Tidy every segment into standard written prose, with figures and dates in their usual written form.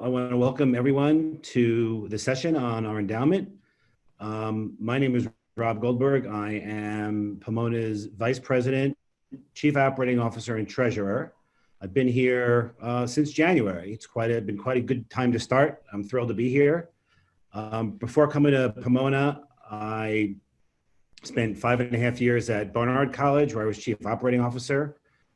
I want to welcome everyone to the session on our endowment. My name is Rob Goldberg. I am Pomona's Vice President, Chief Operating Officer, and Treasurer. I've been here since January. It's been quite a good time to start. I'm thrilled to be here. Before coming to Pomona, I spent 5.5 years at Barnard College, where I was Chief Operating Officer.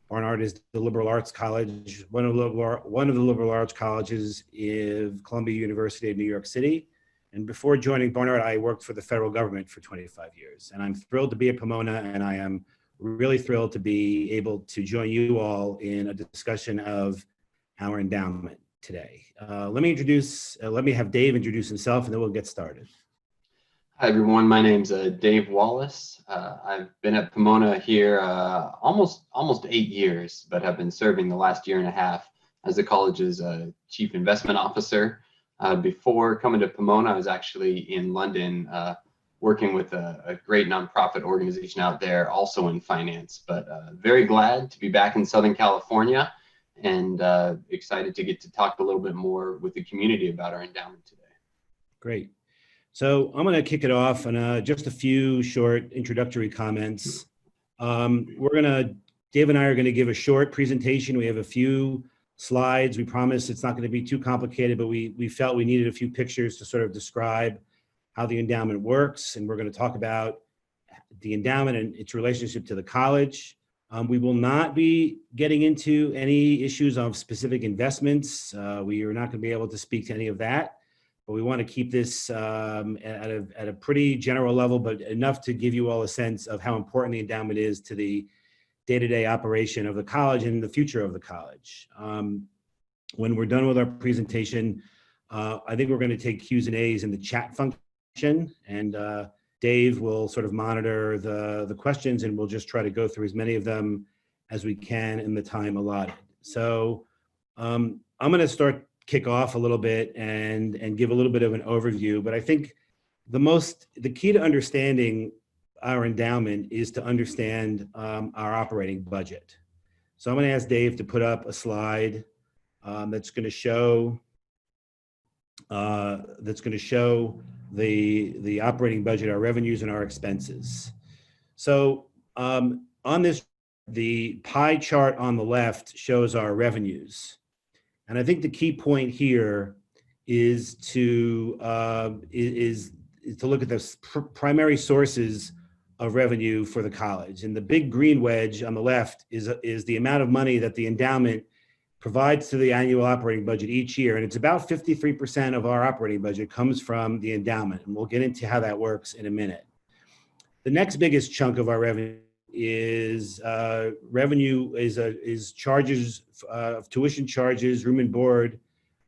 Barnard is the liberal arts college, one of the liberal arts colleges of Columbia University of New York City. And before joining Barnard, I worked for the federal government for 25 years. And I'm thrilled to be at Pomona, and I am really thrilled to be able to join you all in a discussion of our endowment today. Let me have Dave introduce himself, and then we'll get started. Hi, everyone. My name's Dave Wallace. I've been at Pomona here almost 8 years, but have been serving the last 1.5 years as the college's Chief Investment Officer. Before coming to Pomona, I was actually in London working with a great nonprofit organization out there, also in finance. But very glad to be back in Southern California and excited to get to talk a little bit more with the community about our endowment today. Great. So I'm going to kick it off on just a few short introductory comments. Dave and I are going to give a short presentation. We have a few slides. We promise it's not going to be too complicated, but we felt we needed a few pictures to sort of describe how the endowment works. And we're going to talk about the endowment and its relationship to the college. We will not be getting into any issues of specific investments. We are not going to be able to speak to any of that. But we want to keep this at a pretty general level, but enough to give you all a sense of how important the endowment is to the day-to-day operation of the college and the future of the college. When we're done with our presentation, I think we're going to take Q's and A's in the chat function, and Dave will sort of monitor the questions, and we'll just try to go through as many of them as we can in the time allotted. So I'm going to kick off a little bit and give a little bit of an overview, but I think the key to understanding our endowment is to understand our operating budget. So I'm going to ask Dave to put up a slide that's going to show the operating budget, our revenues and our expenses. So on this, the pie chart on the left shows our revenues. And I think the key point here is to look at the primary sources of revenue for the college. And the big green wedge on the left is the amount of money that the endowment provides to the annual operating budget each year. And it's about 53% of our operating budget comes from the endowment. And we'll get into how that works in a minute. The next biggest chunk of our revenue is charges of tuition charges, room and board,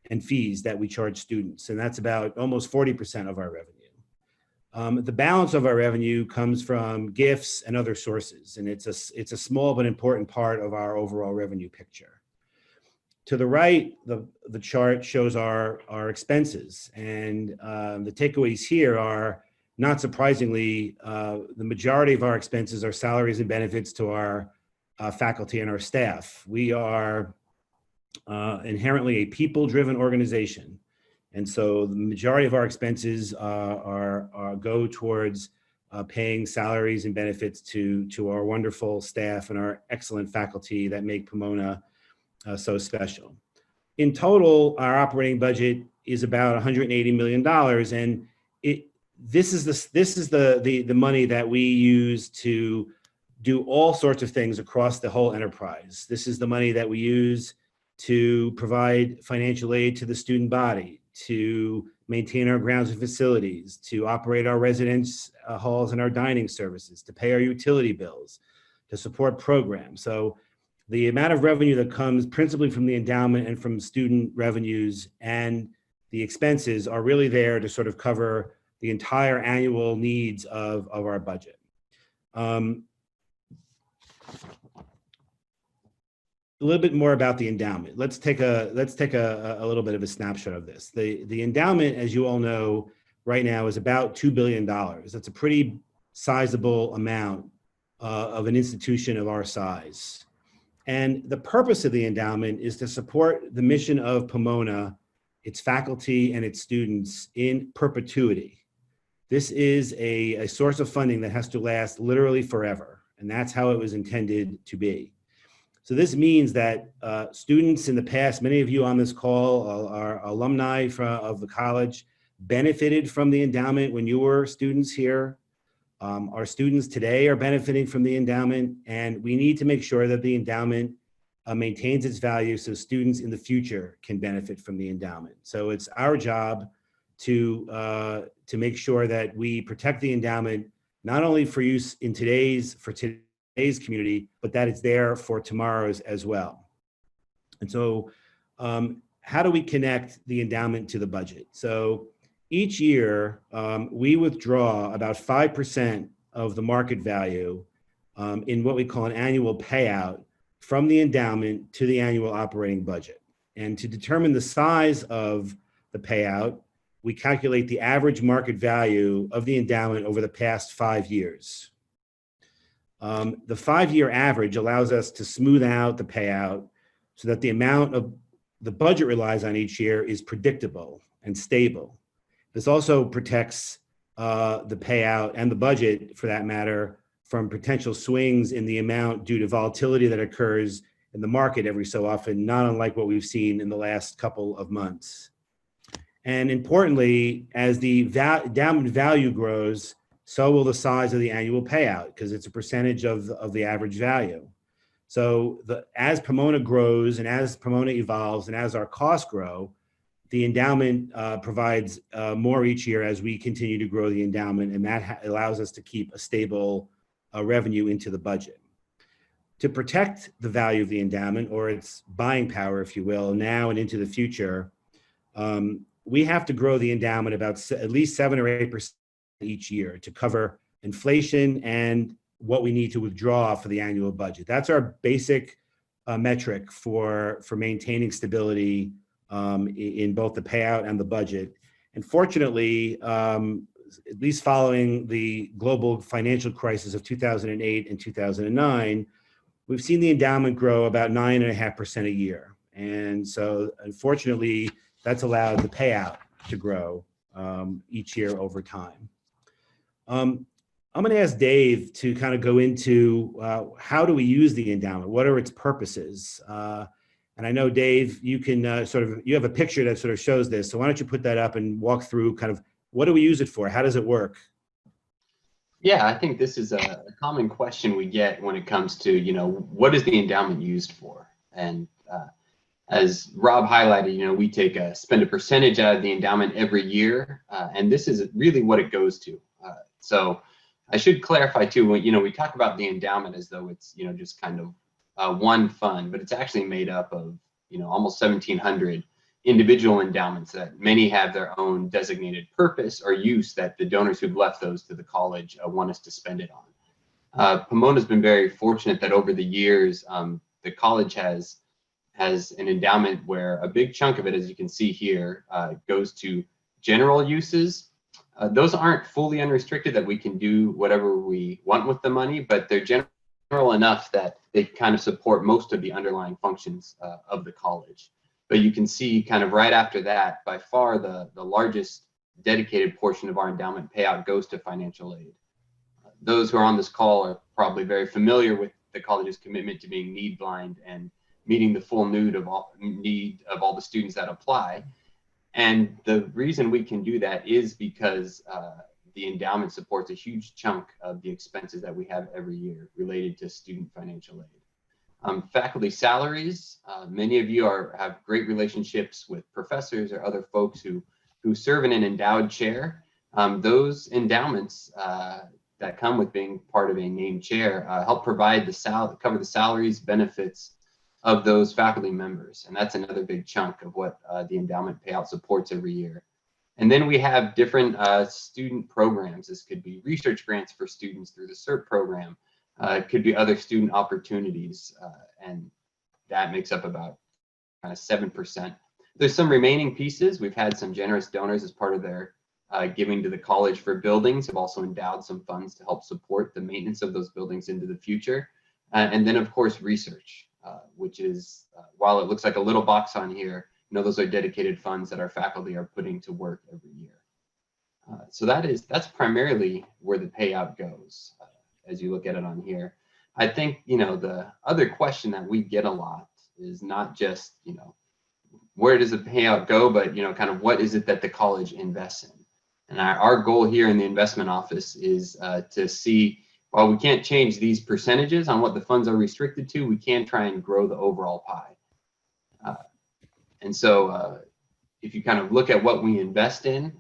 and fees that we charge students, and that's about almost 40% of our revenue. The balance of our revenue comes from gifts and other sources, and it's a small but important part of our overall revenue picture. To the right, the chart shows our expenses, and the takeaways here are, not surprisingly, the majority of our expenses are salaries and benefits to our faculty and our staff. We are inherently a people-driven organization. And so the majority of our expenses go towards paying salaries and benefits to our wonderful staff and our excellent faculty that make Pomona so special. In total, our operating budget is about $180 million, and this is the money that we use to do all sorts of things across the whole enterprise. This is the money that we use to provide financial aid to the student body, to maintain our grounds and facilities, to operate our residence halls and our dining services, to pay our utility bills, to support programs. So the amount of revenue that comes principally from the endowment and from student revenues and the expenses are really there to sort of cover the entire annual needs of our budget. A little bit more about the endowment. Let's take a little bit of a snapshot of this. The endowment, as you all know, right now is about $2 billion. That's a pretty sizable amount of an institution of our size. And the purpose of the endowment is to support the mission of Pomona its faculty, and its students in perpetuity. This is a source of funding that has to last literally forever, and that's how it was intended to be. So this means that students in the past, many of you on this call are alumni of the college, benefited from the endowment when you were students here. Our students today are benefiting from the endowment, and we need to make sure that the endowment maintains its value so students in the future can benefit from the endowment. So it's our job to make sure that we protect the endowment, not only for use in today's community, but that it's there for tomorrow's as well. And so how do we connect the endowment to the budget? So each year, we withdraw about 5% of the market value in what we call an annual payout from the endowment to the annual operating budget. And to determine the size of the payout, we calculate the average market value of the endowment over the past 5 years. The 5-year average allows us to smooth out the payout so that the amount of the budget relies on each year is predictable and stable. This also protects the payout and the budget, for that matter, from potential swings in the amount due to volatility that occurs in the market every so often, not unlike what we've seen in the last couple of months. And importantly, as the endowment value grows, so will the size of the annual payout, because it's a percentage of the average value. So as Pomona grows and as Pomona evolves and as our costs grow, the endowment provides more each year as we continue to grow the endowment, and that allows us to keep a stable revenue into the budget. To protect the value of the endowment, or its buying power, if you will, now and into the future, we have to grow the endowment about at least 7 or 8% each year to cover inflation and what we need to withdraw for the annual budget. That's our basic metric for maintaining stability in both the payout and the budget. And fortunately, at least following the global financial crisis of 2008 and 2009, we've seen the endowment grow about 9.5% a year. And so unfortunately, that's allowed the payout to grow each year over time. I'm going to ask Dave to kind of go into how do we use the endowment? What are its purposes? And I know, Dave, you can you have a picture that sort of shows this. So why don't you put that up and walk through kind of what do we use it for? How does it work? Yeah, I think this is a common question we get when it comes to, what is the endowment used for? And as Rob highlighted, we spend a percentage out of the endowment every year, and this is really what it goes to. So I should clarify too, we talk about the endowment as though it's, just kind of one fund, but it's actually made up of, almost 1,700 individual endowments that many have their own designated purpose or use that the donors who've left those to the college want us to spend it on. Pomona's been very fortunate that over the years, the college has an endowment where a big chunk of it, as you can see here, goes to general uses. Those aren't fully unrestricted, that we can do whatever we want with the money, but they're general enough that they kind of support most of the underlying functions of the college. But you can see kind of right after that, by far the largest dedicated portion of our endowment payout goes to financial aid. Those who are on this call are probably very familiar with the college's commitment to being need blind and meeting the full need of all the students that apply. And the reason we can do that is because the endowment supports a huge chunk of the expenses that we have every year related to student financial aid. Faculty salaries, many of you have great relationships with professors or other folks who serve in an endowed chair. Those endowments that come with being part of a named chair help provide cover the salaries, benefits of those faculty members. And that's another big chunk of what the endowment payout supports every year. And then we have different student programs. This could be research grants for students through the CERT program. It could be other student opportunities, and that makes up about kind of 7%. There's some remaining pieces. We've had some generous donors as part of their giving to the college for buildings, have also endowed some funds to help support the maintenance of those buildings into the future. And then, of course, research, which is, while it looks like a little box on here, those are dedicated funds that our faculty are putting to work every year. So that's primarily where the payout goes, as you look at it on here. I think, the other question that we get a lot is not just, where does the payout go, but, kind of what is it that the college invests in? And our goal here in the investment office is to see, while we can't change these percentages on what the funds are restricted to, we can try and grow the overall pie. And so if you kind of look at what we invest in,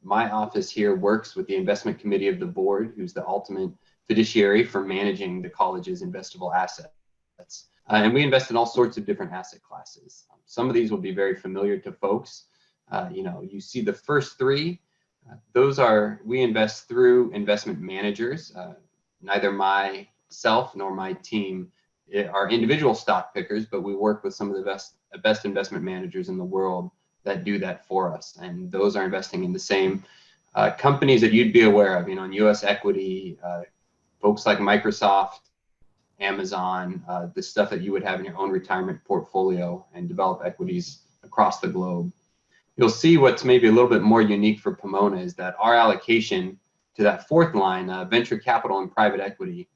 my office here works with the investment committee of the board, who's the ultimate fiduciary for managing the college's investable assets. And we invest in all sorts of different asset classes. Some of these will be very familiar to folks. You see the first three, we invest through investment managers. Neither myself nor my team are individual stock pickers, but we work with some of the best investment managers in the world that do that for us. And those are investing in the same companies that you'd be aware of, in US equity, folks like Microsoft, Amazon, the stuff that you would have in your own retirement portfolio and develop equities across the globe. You'll see what's maybe a little bit more unique for Pomona is that our allocation to that fourth line, venture capital and private equity,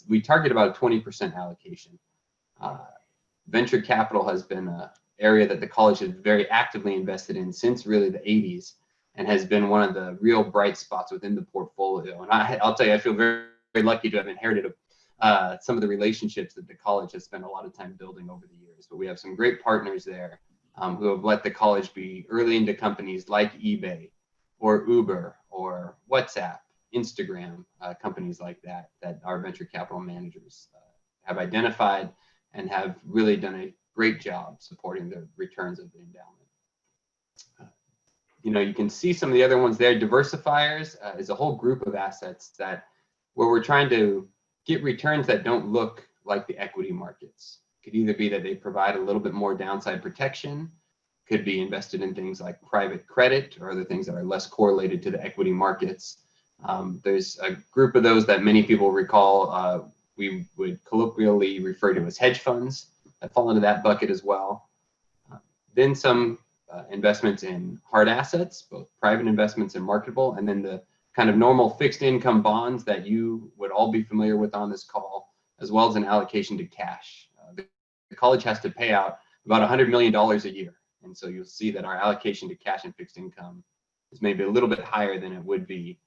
we target about a 20% allocation. Venture capital has been an area that the college has very actively invested in since really the 80s and has been one of the real bright spots within the portfolio. And I'll tell you, I feel very, very lucky to have inherited some of the relationships that the college has spent a lot of time building over the years. But we have some great partners there who have let the college be early into companies like eBay or Uber or WhatsApp, Instagram, companies like that our venture capital managers have identified and have really done a great job supporting the returns of the endowment. You can see some of the other ones there. Diversifiers is a whole group of assets where we're trying to get returns that don't look like the equity markets. Could either be that they provide a little bit more downside protection, could be invested in things like private credit or other things that are less correlated to the equity markets. There's a group of those that many people recall we would colloquially refer to as hedge funds that fall into that bucket as well. Then some investments in hard assets, both private investments and marketable, and then the kind of normal fixed income bonds that you would all be familiar with on this call, as well as an allocation to cash. The college has to pay out about $100 million a year. And so you'll see that our allocation to cash and fixed income is maybe a little bit higher than it would be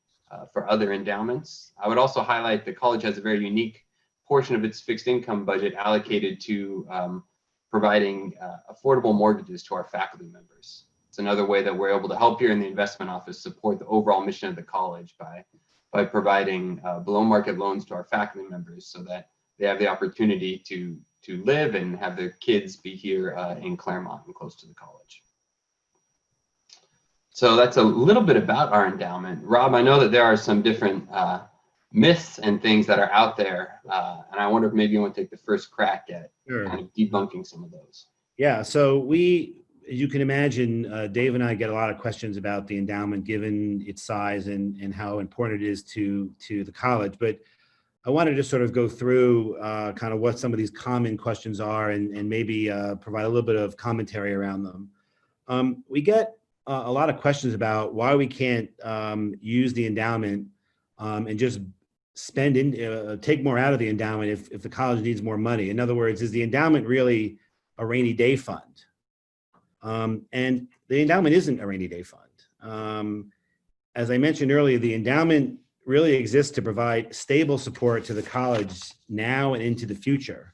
for other endowments. I would also highlight the college has a very unique portion of its fixed income budget allocated to providing affordable mortgages to our faculty members. It's another way that we're able to help here in the investment office support the overall mission of the college by providing below market loans to our faculty members so that they have the opportunity to live and have their kids be here in Claremont and close to the college. So that's a little bit about our endowment. Rob, I know that there are some different myths and things that are out there, and I wonder if maybe you want to take the first crack at kind of debunking some of those. Yeah, so as you can imagine, Dave and I get a lot of questions about the endowment given its size and how important it is to the college. But I wanted to sort of go through kind of what some of these common questions are and maybe provide a little bit of commentary around them. We get a lot of questions about why we can't use the endowment and just take more out of the endowment if the college needs more money. In other words, is the endowment really a rainy day fund? And the endowment isn't a rainy day fund. As I mentioned earlier, the endowment really exists to provide stable support to the college now and into the future.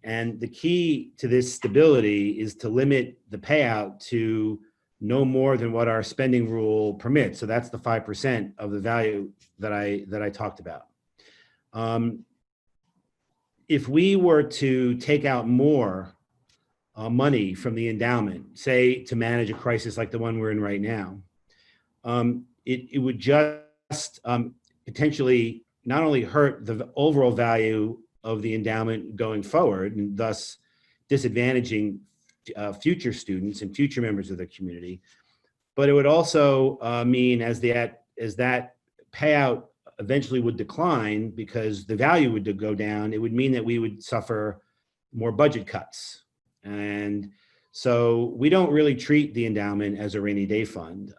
And the key to this stability is to limit the payout to no more than what our spending rule permits. So that's the 5% of the value that I talked about. If we were to take out more money from the endowment, say to manage a crisis like the one we're in right now, it would just potentially not only hurt the overall value of the endowment going forward, and thus disadvantaging future students and future members of the community, but it would also mean as that payout eventually would decline because the value would go down, it would mean that we would suffer more budget cuts. And So we don't really treat the endowment as a rainy day fund.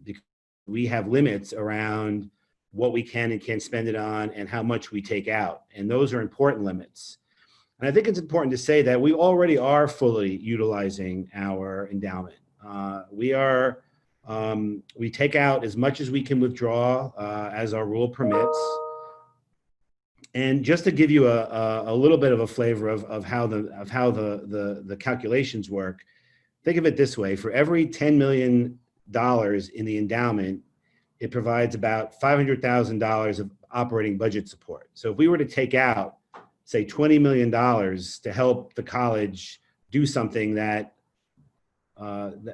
Because we have limits around what we can and can't spend it on and how much we take out. And those are important limits. And I think it's important to say that we already are fully utilizing our endowment. We take out as much as we can withdraw as our rule permits. And just to give you a little bit of a flavor of how the calculations work, think of it this way: for every $10 million in the endowment, it provides about $500,000 of operating budget support. So if we were to take out, say, $20 million to help the college do something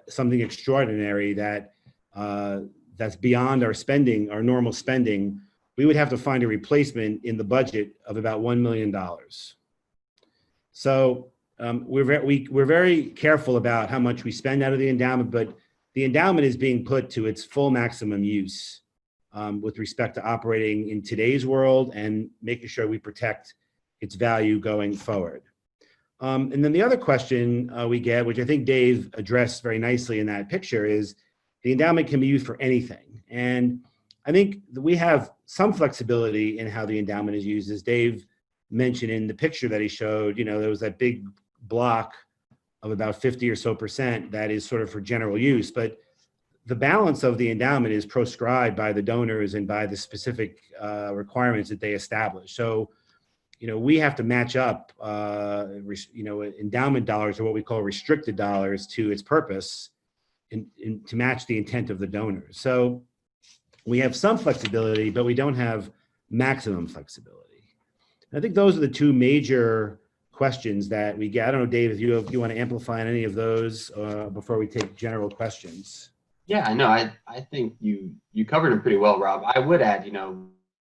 something extraordinary that's beyond our spending, our normal spending, we would have to find a replacement in the budget of about $1 million. So we're very careful about how much we spend out of the endowment, but the endowment is being put to its full maximum use with respect to operating in today's world and making sure we protect its value going forward. And then the other question we get, which I think Dave addressed very nicely in that picture, is the endowment can be used for anything. And I think that we have some flexibility in how the endowment is used. As Dave mentioned in the picture that he showed, there was that big block of about 50 or so percent that is sort of for general use, but the balance of the endowment is proscribed by the donors and by the specific requirements that they establish. So, we have to match up, endowment dollars, or what we call restricted dollars, to its purpose to match the intent of the donors. So we have some flexibility, but we don't have maximum flexibility. And I think those are the two major questions that we get. I don't know, Dave, if you want to amplify on any of those before we take general questions. Yeah, no, I think you covered them pretty well, Rob. I would add,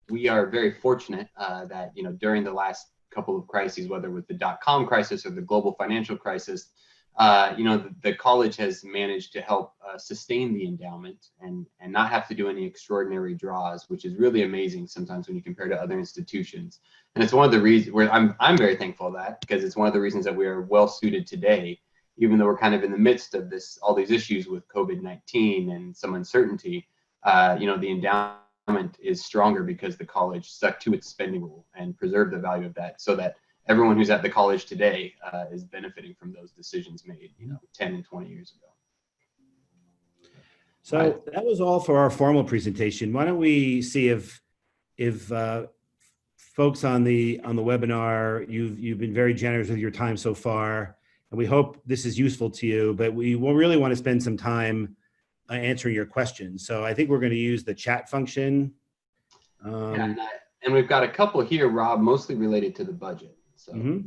we are very fortunate that, during the last couple of crises, whether with the dot-com crisis or the global financial crisis, the college has managed to help sustain the endowment and not have to do any extraordinary draws, which is really amazing sometimes when you compare to other institutions. And it's one of the reasons where I'm very thankful for that, because it's one of the reasons that we are well suited today, even though we're kind of in the midst of all these issues with COVID-19 and some uncertainty. The endowment is stronger because the college stuck to its spending rule and preserved the value of that, so that everyone who's at the college today is benefiting from those decisions made, 10 and 20 years ago. So that was all for our formal presentation. Why don't we see if folks on the webinar, you've been very generous with your time so far, and we hope this is useful to you, but we will really want to spend some time answering your questions. So I think we're going to use the chat function. And we've got a couple here, Rob, mostly related to the budget. So if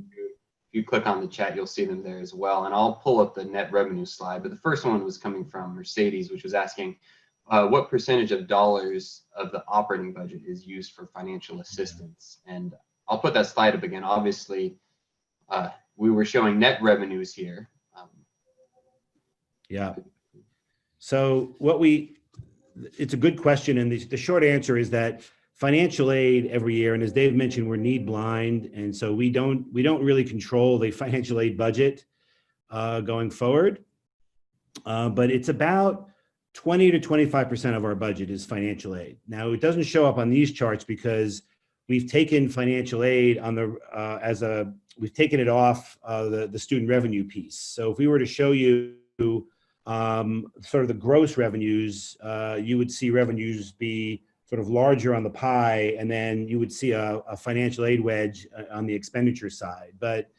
you click on the chat, you'll see them there as well. And I'll pull up the net revenue slide. But the first one was coming from Mercedes, which was asking what percentage of dollars of the operating budget is used for financial assistance. And I'll put that slide up again. Obviously, we were showing net revenues here. So it's a good question. And the short answer is that financial aid every year, and as Dave mentioned, we're need blind, and so we don't really control the financial aid budget going forward. But it's about 20 to 25% of our budget is financial aid. Now, it doesn't show up on these charts because we've taken financial aid on we've taken it off the student revenue piece. So if we were to show you sort of the gross revenues, you would see revenues be sort of larger on the pie, and then you would see a financial aid wedge on the expenditure side. But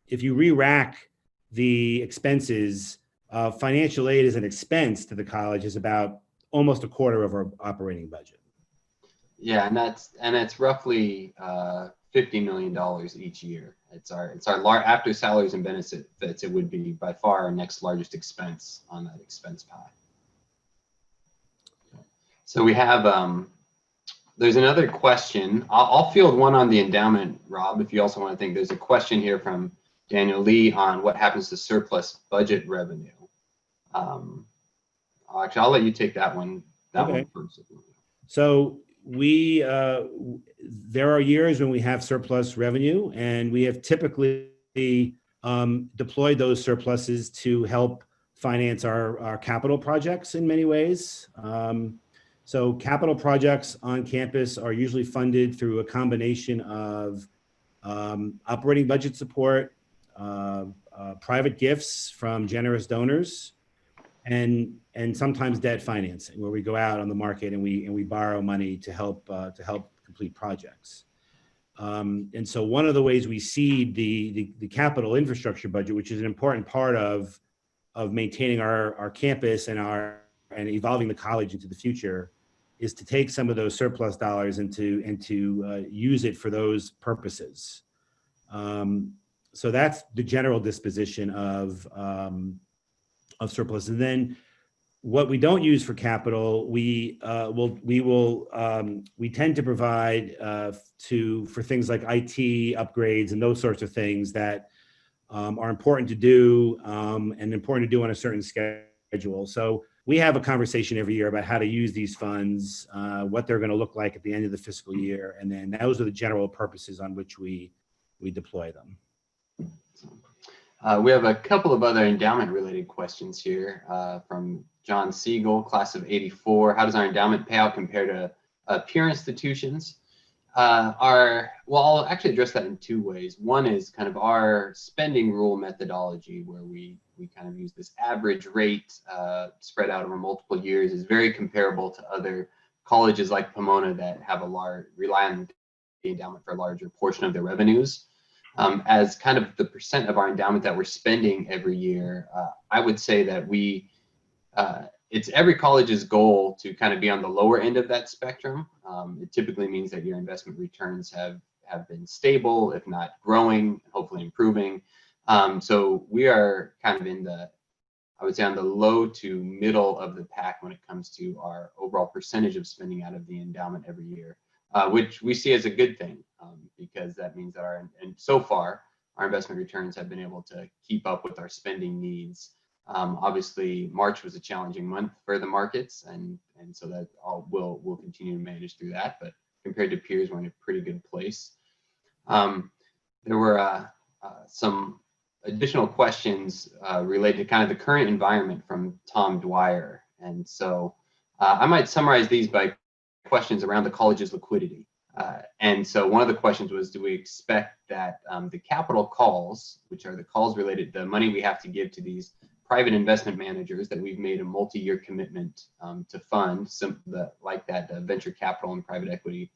if you re-rack the expenses, financial aid as an expense to the college is about almost a quarter of our operating budget. Yeah, and that's roughly $50 million each year. It's our after salaries and benefits, it would be by far our next largest expense on that expense pie. So we have there's another question. I'll field one on the endowment, Rob, if you also want to think. There's a question here from Daniel Lee on what happens to surplus budget revenue. Actually, I'll let you take that one. One first. So there are years when we have surplus revenue, and we have typically deployed those surpluses to help finance our capital projects in many ways. So capital projects on campus are usually funded through a combination of operating budget support, private gifts from generous donors, and sometimes debt financing, where we go out on the market and we borrow money to help complete projects. And so one of the ways we seed the capital infrastructure budget, which is an important part of maintaining our campus and evolving the college into the future, is to take some of those surplus dollars and to use it for those purposes. So that's the general disposition of surplus. And then what we don't use for capital, we tend to provide for things like IT upgrades and those sorts of things that are important to do and important to do on a certain schedule. So we have a conversation every year about how to use these funds, what they're going to look like at the end of the fiscal year, and then those are the general purposes on which we deploy them. We have a couple of other endowment related questions here from John Siegel, class of '84. How does our endowment payout compare to peer institutions? Well, I'll actually address that in two ways. One is kind of our spending rule methodology, where we kind of use this average rate spread out over multiple years, is very comparable to other colleges like Pomona that have rely on the endowment for a larger portion of their revenues. As kind of the percent of our endowment that we're spending every year, I would say that it's every college's goal to kind of be on the lower end of that spectrum. It typically means that your investment returns have been stable, if not growing, hopefully improving. So we are kind of I would say on the low to middle of the pack when it comes to our overall percentage of spending out of the endowment every year, which we see as a good thing, because that means that and so far our investment returns have been able to keep up with our spending needs. Obviously, March was a challenging month for the markets, and so that we'll continue to manage through that. But compared to peers, we're in a pretty good place. There were some additional questions related to kind of the current environment from Tom Dwyer, and so I might summarize these by questions around the college's liquidity. And so one of the questions was, do we expect that the capital calls, which are the calls related to the money we have to give to these private investment managers that we've made a multi-year commitment to fund, like that venture capital and private equity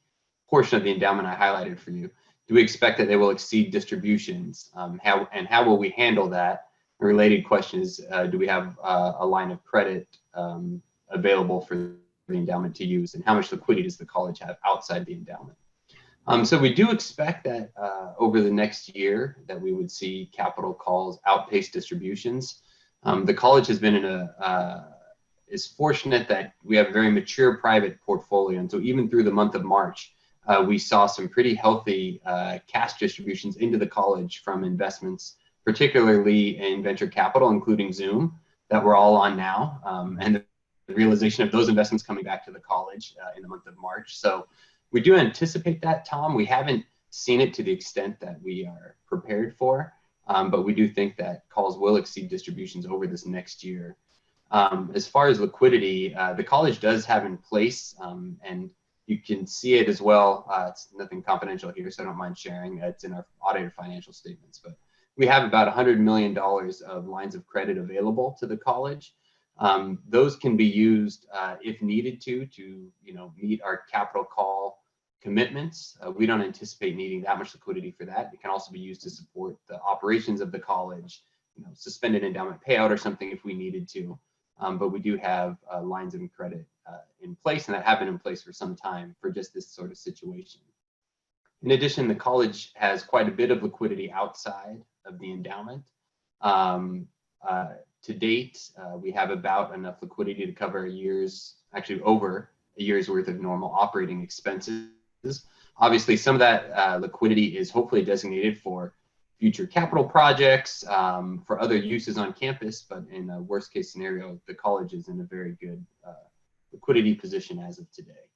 portion of the endowment I highlighted for you, do we expect that they will exceed distributions? How will we handle that? A related question is, do we have a line of credit available for the endowment to use, and how much liquidity does the college have outside the endowment? So we do expect that over the next year that we would see capital calls outpace distributions. The college has been is fortunate that we have a very mature private portfolio, and so even through the month of March, we saw some pretty healthy cash distributions into the college from investments, particularly in venture capital, including Zoom, that we're all on now, and the realization of those investments coming back to the college in the month of March. So we do anticipate that, Tom. We haven't seen it to the extent that we are prepared for, but we do think that calls will exceed distributions over this next year. As far as liquidity, the college does have in place, and you can see it as well. It's nothing confidential here, so I don't mind sharing. It's in our audited financial statements, but we have about $100 million of lines of credit available to the college. Those can be used if needed to meet our capital call commitments. We don't anticipate needing that much liquidity for that. It can also be used to support the operations of the college, suspended endowment payout or something if we needed to. But we do have lines of credit in place, and that have been in place for some time for just this sort of situation. In addition, the college has quite a bit of liquidity outside of the endowment. To date, we have about enough liquidity to cover over a year's worth of normal operating expenses. Obviously, some of that liquidity is hopefully designated for future capital projects, for other uses on campus, but in a worst case scenario, the college is in a very good liquidity position as of today.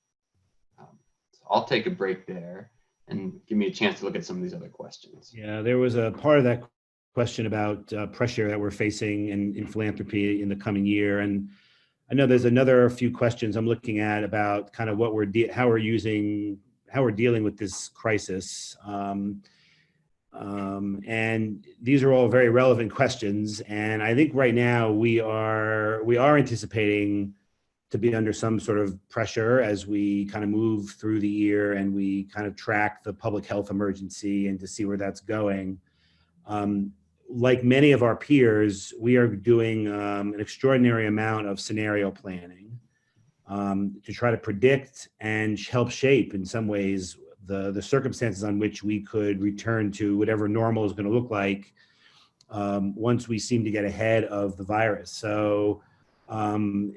So I'll take a break there and give me a chance to look at some of these other questions. Yeah, there was a part of that question about pressure that we're facing in philanthropy in the coming year. And I know there's another few questions I'm looking at about kind of what how we're dealing with this crisis. And these are all very relevant questions. And I think right now we are anticipating to be under some sort of pressure as we kind of move through the year and we kind of track the public health emergency and to see where that's going. Like many of our peers, we are doing an extraordinary amount of scenario planning to try to predict and help shape in some ways the circumstances on which we could return to whatever normal is going to look like once we seem to get ahead of the virus. So I'm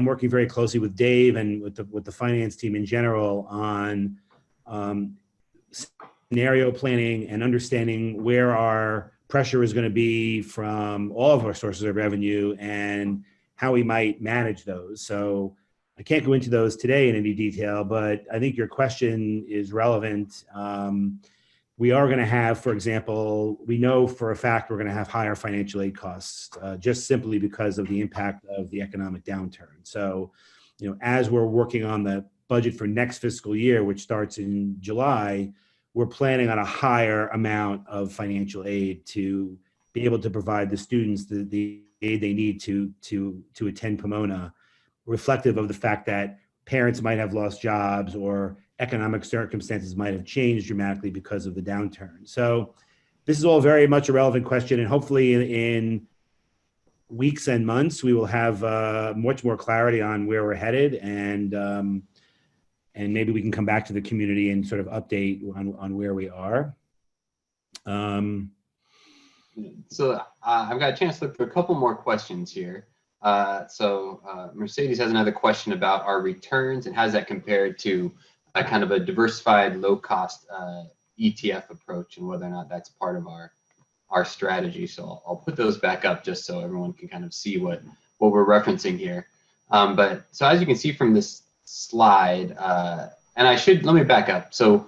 working very closely with Dave and with the finance team in general on scenario planning and understanding where our pressure is going to be from all of our sources of revenue and how we might manage those. So I can't go into those today in any detail, but I think your question is relevant. We are going to have, for example, we know for a fact we're going to have higher financial aid costs just simply because of the impact of the economic downturn. So, as we're working on the budget for next fiscal year, which starts in July, we're planning on a higher amount of financial aid to be able to provide the students the aid they need to attend Pomona, reflective of the fact that parents might have lost jobs or economic circumstances might have changed dramatically because of the downturn. So this is all very much a relevant question, and hopefully in weeks and months, we will have much more clarity on where we're headed, and maybe we can come back to the community and sort of update on where we are. So I've got a chance to look through a couple more questions here. Mercedes has another question about our returns and how does that compare to a kind of a diversified low-cost ETF approach and whether or not that's part of our strategy. So I'll put those back up just so everyone can kind of see what we're referencing here. So as you can see from this slide, and let me back up. So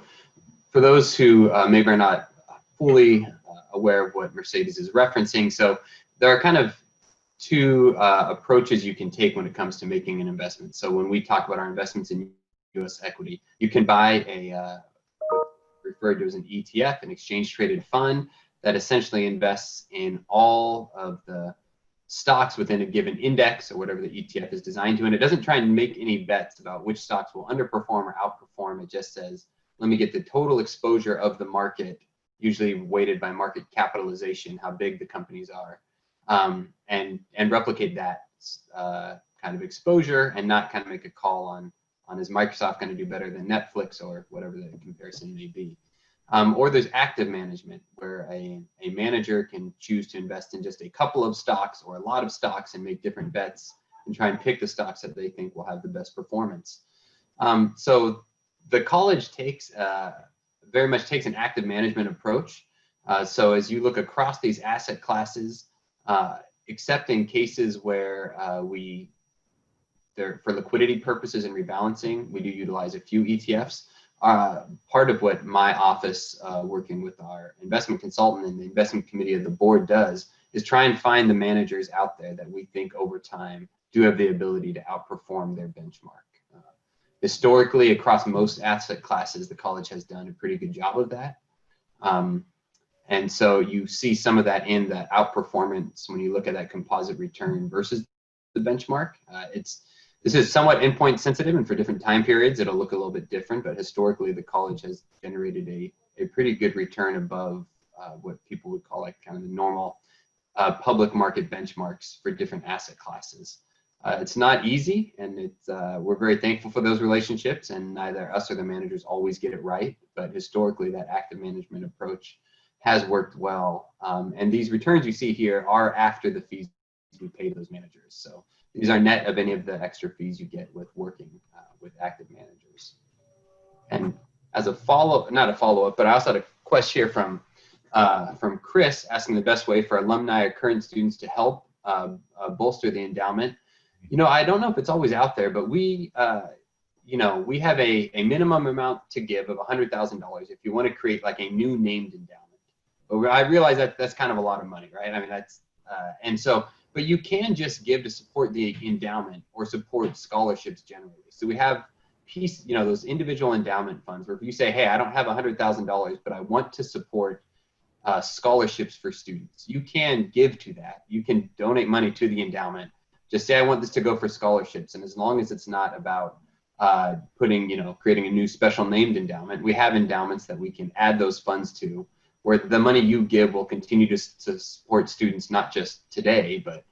for those who maybe are not fully aware of what Mercedes is referencing, so there are kind of two approaches you can take when it comes to making an investment. So when we talk about our investments in U.S. equity, you can buy referred to as an ETF, an exchange traded fund that essentially invests in all of the stocks within a given index or whatever the ETF is designed to. And it doesn't try and make any bets about which stocks will underperform or outperform. It just says, let me get the total exposure of the market, usually weighted by market capitalization, how big the companies are. And replicate that kind of exposure and not kind of make a call on is Microsoft going to do better than Netflix or whatever the comparison may be. Or there's active management where a manager can choose to invest in just a couple of stocks or a lot of stocks and make different bets and try and pick the stocks that they think will have the best performance. So the college very much takes an active management approach. So as you look across these asset classes, except in cases where for liquidity purposes and rebalancing, we do utilize a few ETFs. Part of what my office, working with our investment consultant and the investment committee of the board does is try and find the managers out there that we think over time do have the ability to outperform their benchmark. Historically, across most asset classes, the college has done a pretty good job of that. And so you see some of that in the outperformance when you look at that composite return versus the benchmark. This is somewhat endpoint sensitive, and for different time periods, it'll look a little bit different, but historically the college has generated a pretty good return above what people would call like kind of the normal public market benchmarks for different asset classes. It's not easy, and we're very thankful for those relationships, and neither us or the managers always get it right, but historically that active management approach has worked well. And these returns you see here are after the fees we pay those managers. So these are net of any of the extra fees you get with working with active managers. And as a follow-up, not a follow-up, but I also had a question here from Chris asking the best way for alumni or current students to help bolster the endowment. I don't know if it's always out there, but we have a minimum amount to give of $100,000 if you want to create like a new named endowment. But I realize that that's kind of a lot of money, right? I mean, that's, and so, but you can just give to support the endowment or support scholarships generally. So we have those individual endowment funds where if you say, hey, I don't have $100,000, but I want to support scholarships for students, you can give to that. You can donate money to the endowment. Just say, I want this to go for scholarships. And as long as it's not about creating a new special named endowment, we have endowments that we can add those funds to, where the money you give will continue to support students, not just today, but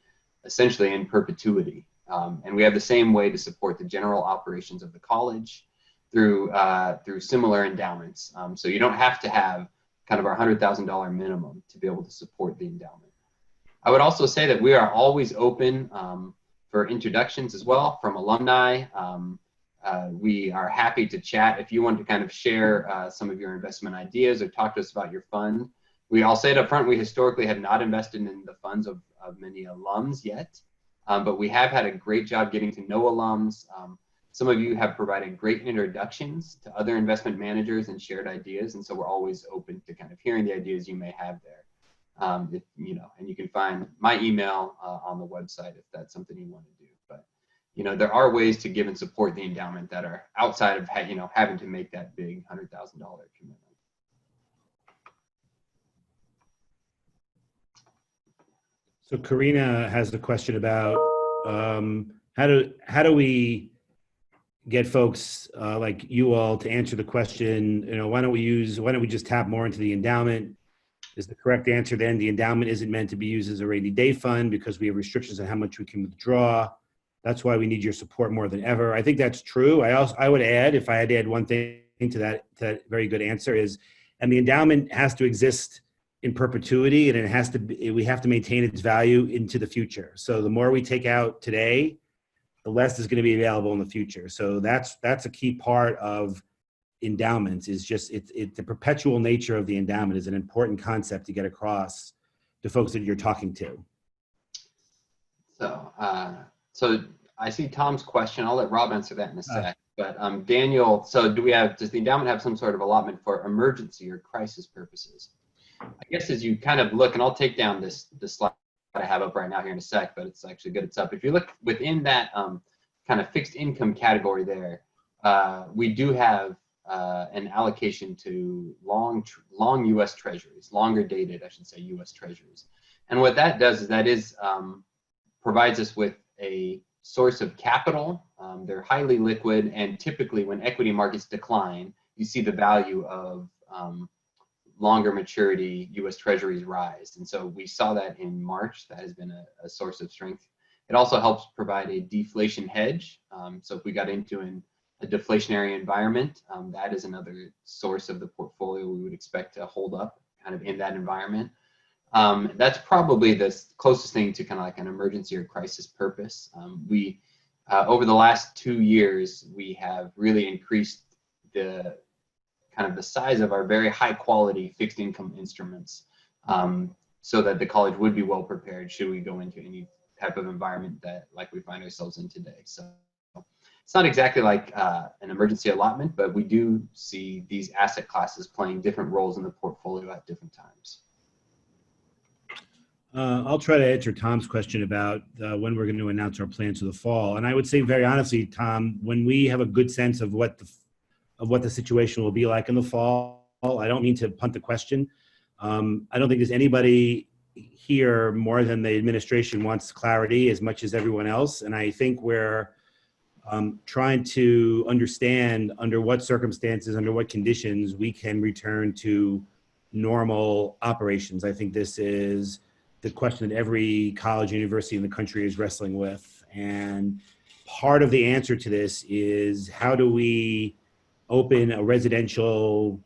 essentially in perpetuity. And we have the same way to support the general operations of the college through similar endowments. So you don't have to have kind of our $100,000 minimum to be able to support the endowment. I would also say that we are always open for introductions as well from alumni. We are happy to chat if you want to kind of share some of your investment ideas or talk to us about your fund. I'll say it up front, we historically have not invested in the funds of many alums yet, but we have had a great job getting to know alums. Some of you have provided great introductions to other investment managers and shared ideas, and so we're always open to kind of hearing the ideas you may have there. And you can find my email on the website if that's something you want to do. But there are ways to give and support the endowment that are outside of having to make that big $100,000 commitment. So Karina has a question about how do we get folks like you all to answer the question, why don't we just tap more into the endowment? Is the correct answer then the endowment isn't meant to be used as a rainy day fund because we have restrictions on how much we can withdraw? That's why we need your support more than ever. I think that's true. I would add, if I had to add one thing to that very good answer is, and the endowment has to exist in perpetuity, and we have to maintain its value into the future. So the more we take out today, the less is going to be available in the future. So that's a key part of endowments, is just the perpetual nature of the endowment is an important concept to get across to folks that you're talking to. So I see Tom's question. I'll let Rob answer that in a sec. But Daniel, so does the endowment have some sort of allotment for emergency or crisis purposes? I guess as you kind of look, and I'll take down this slide I have up right now here in a sec, but it's actually good it's up. If you look within that kind of fixed income category there, we do have an allocation to long U.S. Treasuries, longer dated, I should say, U.S. Treasuries. And what that does is provides us with a source of capital. They're highly liquid, and typically when equity markets decline, you see the value of longer maturity U.S. Treasuries rise. And so we saw that in March. That has been a source of strength. It also helps provide a deflation hedge. So if we got into a deflationary environment, that is another source of the portfolio we would expect to hold up kind of in that environment. That's probably the closest thing to kind of like an emergency or crisis purpose. Over the last 2 years, we have really increased the size of our very high quality fixed income instruments, so that the college would be well prepared should we go into any type of environment that like we find ourselves in today. So it's not exactly like an emergency allotment, but we do see these asset classes playing different roles in the portfolio at different times. I'll try to answer Tom's question about when we're going to announce our plans for the fall. And I would say very honestly, Tom, when we have a good sense of what the situation will be like in the fall, I don't mean to punt the question. I don't think there's anybody here more than the administration wants clarity as much as everyone else. And I think we're trying to understand under what circumstances, under what conditions we can return to normal operations. I think this is the question that every college and university in the country is wrestling with. And part of the answer to this is, how do we open a residential,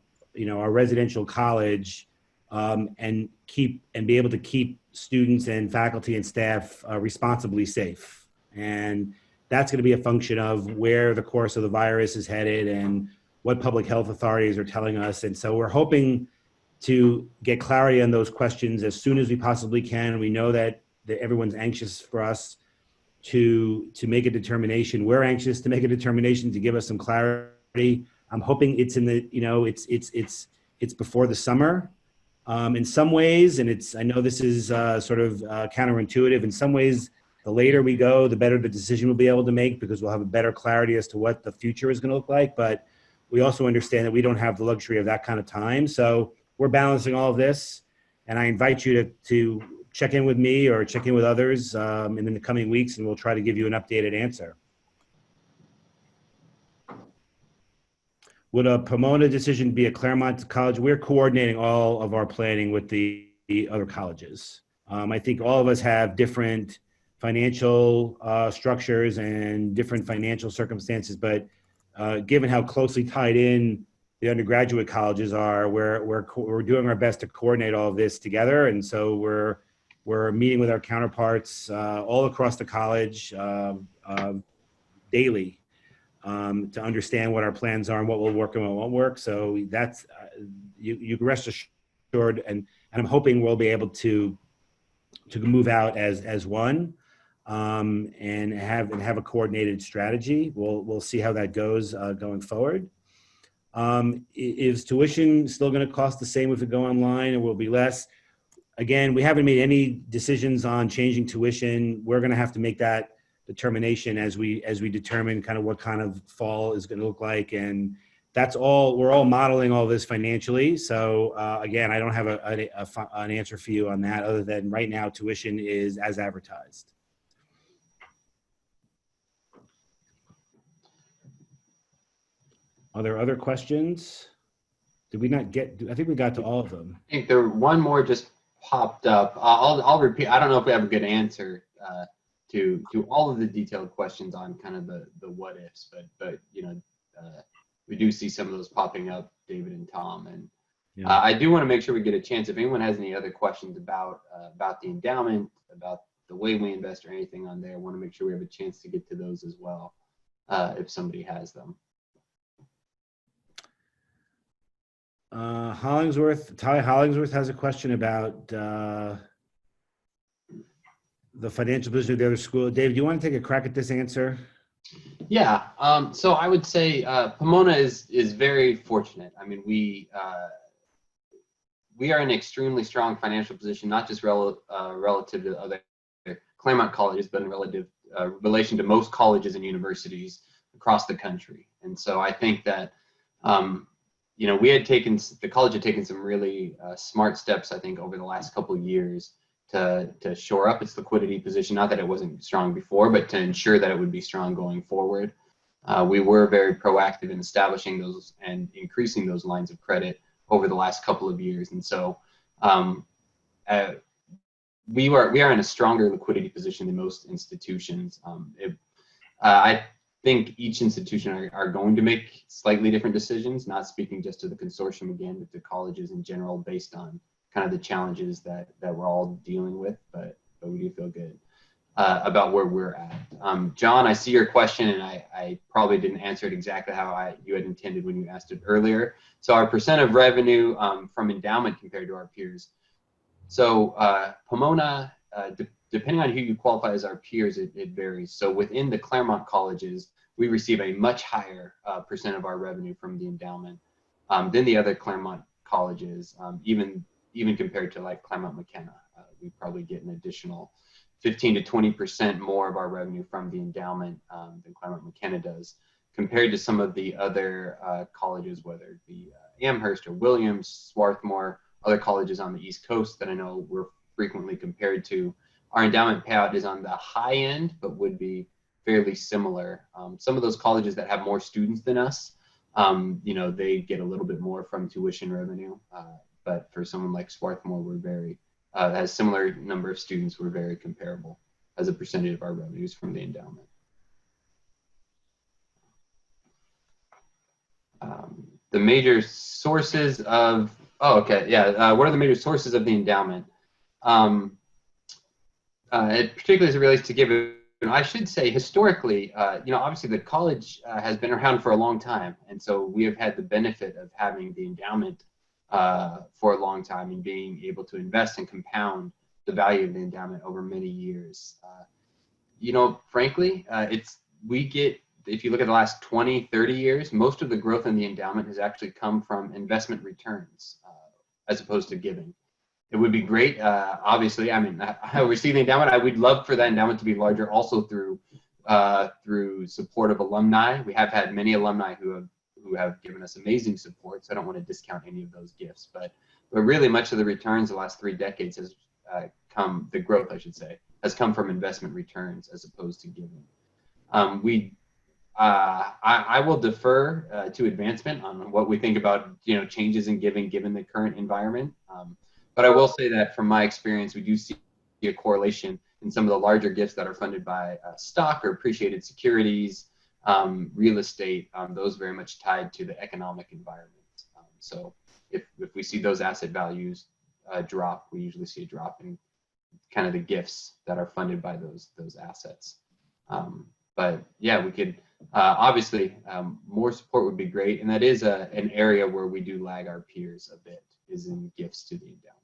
our residential college, and be able to keep students and faculty and staff responsibly safe. And that's going to be a function of where the course of the virus is headed and what public health authorities are telling us. And so we're hoping to get clarity on those questions as soon as we possibly can. We know that everyone's anxious for us to make a determination. We're anxious to make a determination to give us some clarity. I'm hoping it's in the, it's before the summer. In some ways, and I know this is sort of counterintuitive, in some ways, the later we go, the better the decision we'll be able to make because we'll have a better clarity as to what the future is going to look like. But we also understand that we don't have the luxury of that kind of time. So we're balancing all of this. And I invite you to check in with me or check in with others in the coming weeks, and we'll try to give you an updated answer. Would a Pomona decision be a Claremont College? We're coordinating all of our planning with the other colleges. I think all of us have different financial structures and different financial circumstances, but given how closely tied in the undergraduate colleges are, we're doing our best to coordinate all of this together, and so we're meeting with our counterparts all across the college daily to understand what our plans are and what will work and what won't work. So that's you can rest assured, and I'm hoping we'll be able to move out as one and have a coordinated strategy. We'll see how that goes going forward. Is tuition still going to cost the same if we go online, or will it be less? Again, we haven't made any decisions on changing tuition. We're going to have to make that determination as we determine kind of what kind of fall is going to look like, and that's all. We're all modeling all this financially. So again, I don't have an answer for you on that, other than right now tuition is as advertised. Are there other questions? Did we not get? I think we got to all of them. I think there one more just popped up. I'll repeat. I don't know if we have a good answer to all of the detailed questions on kind of the what ifs, but you know, we do see some of those popping up, David and Tom, and yeah. I do want to make sure we get a chance. If anyone has any other questions about the endowment, about the way we invest, or anything on there, I want to make sure we have a chance to get to those as well, if somebody has them. Ty Hollingsworth has a question about the financial position of the other school. Dave, do you want to take a crack at this answer? Yeah. So I would say Pomona is very fortunate. I mean, we are in an extremely strong financial position, not just relative to other Claremont colleges, but in relation to most colleges and universities across the country. And so I think that you know, the college had taken some really smart steps, I think, over the last couple of years to shore up its liquidity position. Not that it wasn't strong before, but to ensure that it would be strong going forward. We were very proactive in establishing those and increasing those lines of credit over the last couple of years. And so we are in a stronger liquidity position than most institutions. I think each institution are going to make slightly different decisions, not speaking just to the consortium again, but to colleges in general, based on kind of the challenges that we're all dealing with, but we do feel good about where we're at. John, I see your question, and I probably didn't answer it exactly how you had intended when you asked it earlier. So our percent of revenue from endowment compared to our peers. So Pomona, depending on who you qualify as our peers, it varies. So within the Claremont colleges, we receive a much higher percent of our revenue from the endowment than the other Claremont colleges, even compared to like Claremont McKenna. We probably get an additional 15 to 20% more of our revenue from the endowment than Claremont McKenna does, compared to some of the other colleges, whether it be Amherst or Williams, Swarthmore, other colleges on the East Coast that I know we're frequently compared to. Our endowment payout is on the high end, but would be fairly similar. Some of those colleges that have more students than us, you know, they get a little bit more from tuition revenue. But for someone like Swarthmore, we're very, has similar number of students, we're very comparable as a percentage of our revenues from the endowment. The major sources of, what are the major sources of the endowment? It particularly as it relates to giving, I should say historically, you know, obviously the college has been around for a long time. And so we have had the benefit of having the endowment for a long time and being able to invest and compound the value of the endowment over many years. You know, frankly, if you look at the last 20, 30 years, most of the growth in the endowment has actually come from investment returns. as opposed to giving. It would be great. Obviously, I mean, I oversee the endowment. I would love for that endowment to be larger, also through support of alumni. We have had many alumni who have given us amazing support. So I don't want to discount any of those gifts, but really much of the returns the last 3 decades has the growth, I should say, has come from investment returns as opposed to giving. I will defer to advancement on what we think about changes in giving given the current environment. But I will say that from my experience, we do see a correlation in some of the larger gifts that are funded by stock or appreciated securities, real estate, those very much tied to the economic environment. So if we see those asset values drop, we usually see a drop in kind of the gifts that are funded by those assets. But yeah, we could obviously more support would be great, and that is an area where we do lag our peers a bit, is in gifts to the endowment.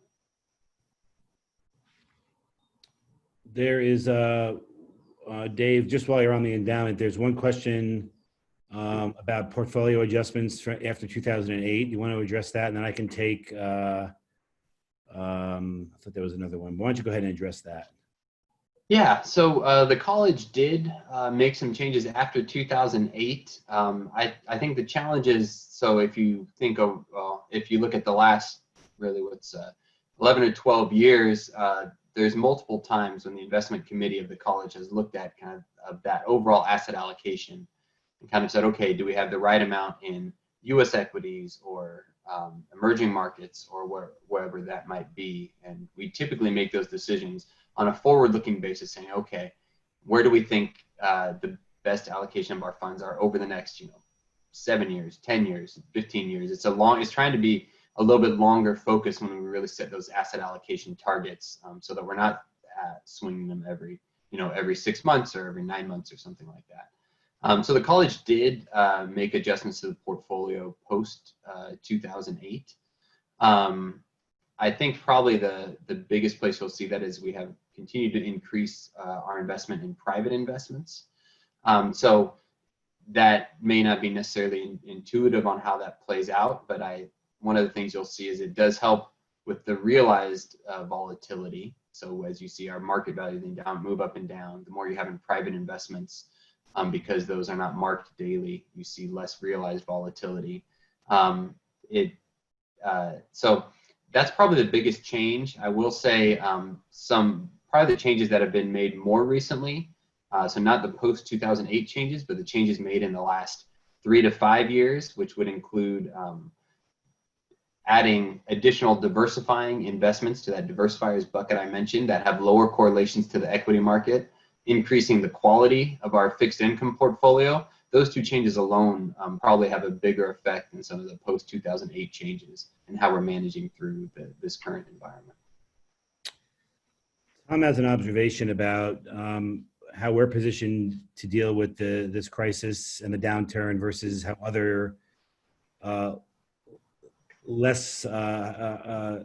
There is Dave, just while you're on the endowment, there's one question about portfolio adjustments after 2008. You want to address that, and then I can take. I thought there was another one. Why don't you go ahead and address that? Yeah, so the college did make some changes after 2008. I think the challenge is, so if you think of, if you look at the last, really 11 or 12 years, there's multiple times when the investment committee of the college has looked at kind of that overall asset allocation and kind of said, okay, do we have the right amount in U.S. equities or emerging markets or wherever that might be? And we typically make those decisions on a forward-looking basis, saying, okay, where do we think the best allocation of our funds are over the next, 7 years, 10 years, 15 years? It's trying to be a little bit longer focus when we really set those asset allocation targets, so that we're not swinging them every 6 months or every 9 months or something like that. So the college did make adjustments to the portfolio post 2008. I think probably the biggest place you'll see that is we have continued to increase our investment in private investments. So that may not be necessarily intuitive on how that plays out, but one of the things you'll see is it does help with the realized volatility. So as you see our market value of the endowment move up and down, the more you have in private investments, because those are not marked daily, you see less realized volatility. So that's probably the biggest change. I will say probably the changes that have been made more recently, so not the post 2008 changes, but the changes made in the last 3 to 5 years, which would include adding additional diversifying investments to that diversifiers bucket I mentioned that have lower correlations to the equity market, increasing the quality of our fixed income portfolio. Those 2 changes alone probably have a bigger effect than some of the post 2008 changes and how we're managing through this current environment. Tom has an observation about how we're positioned to deal with this crisis and the downturn versus how other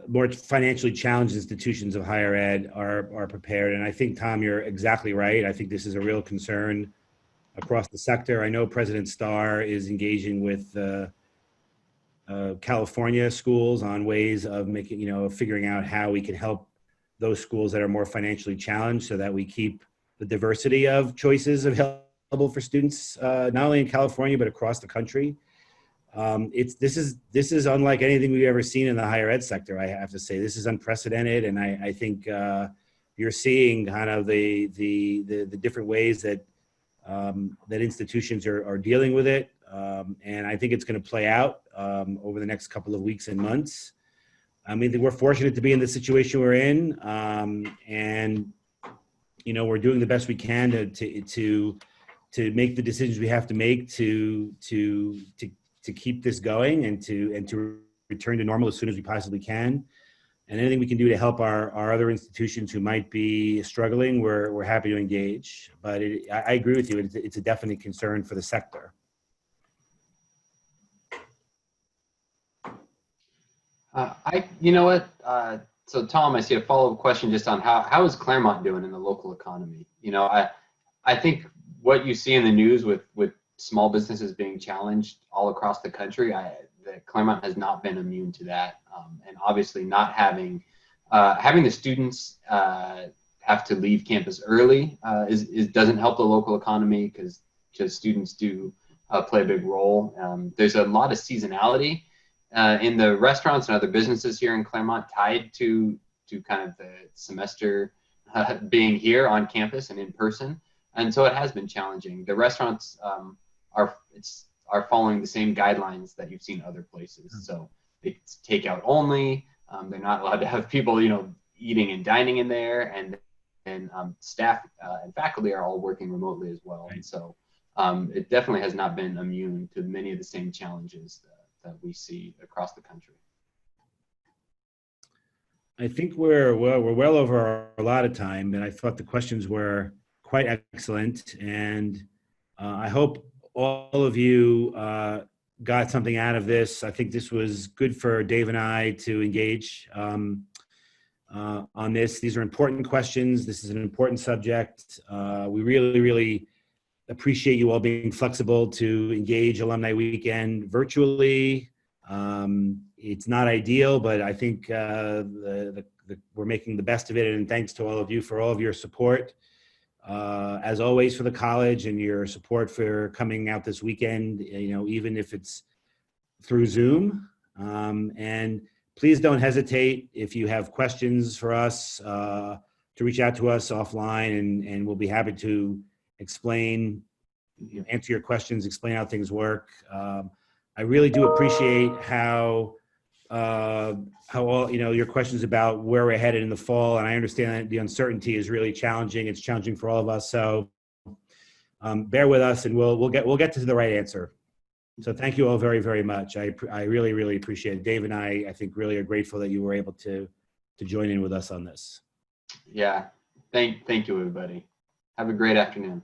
more financially challenged institutions of higher ed are prepared. And I think, Tom, you're exactly right. I think this is a real concern across the sector. I know President Starr is engaging with California schools on ways of figuring out how we can help those schools that are more financially challenged so that we keep the diversity of choices available for students, not only in California, but across the country. This is unlike anything we've ever seen in the higher ed sector. I have to say, this is unprecedented, and I think you're seeing kind of the different ways that institutions are dealing with it, and I think it's going to play out over the next couple of weeks and months. I mean, we're fortunate to be in the situation we're in, and we're doing the best we can to make the decisions we have to make to keep this going and to return to normal as soon as we possibly can. And anything we can do to help our other institutions who might be struggling, we're happy to engage. But I agree with you; it's a definite concern for the sector. So Tom, I see a follow-up question just on how is Claremont doing in the local economy? I think what you see in the news with small businesses being challenged all across the country, that Claremont has not been immune to that, and obviously not having the students have to leave campus early doesn't help the local economy because students do play a big role. There's a lot of seasonality in the restaurants and other businesses here in Claremont tied to kind of the semester being here on campus and in person, and so it has been challenging. The restaurants are following the same guidelines that you've seen other places, so it's takeout only. They're not allowed to have people, eating and dining in there, and staff and faculty are all working remotely as well. Right. And so it definitely has not been immune to many of the same challenges that we see across the country. I think we're well over our allotted time, and I thought the questions were quite excellent. And I hope all of you got something out of this. I think this was good for Dave and I to engage on this. These are important questions. This is an important subject. We really, really appreciate you all being flexible to engage Alumni Weekend virtually. It's not ideal, but I think we're making the best of it. And thanks to all of you for all of your support, as always, for the college and your support for coming out this weekend, even if it's through Zoom. And please don't hesitate if you have questions for us to reach out to us offline, and we'll be happy to explain, answer your questions, explain how things work. I really do appreciate how all, your questions about where we're headed in the fall, and I understand that the uncertainty is really challenging. It's challenging for all of us. So bear with us, and we'll get to the right answer. So thank you all very, very much. I really, really appreciate it. Dave and I think really are grateful that you were able to join in with us on this. Yeah. Thank you, everybody. Have a great afternoon.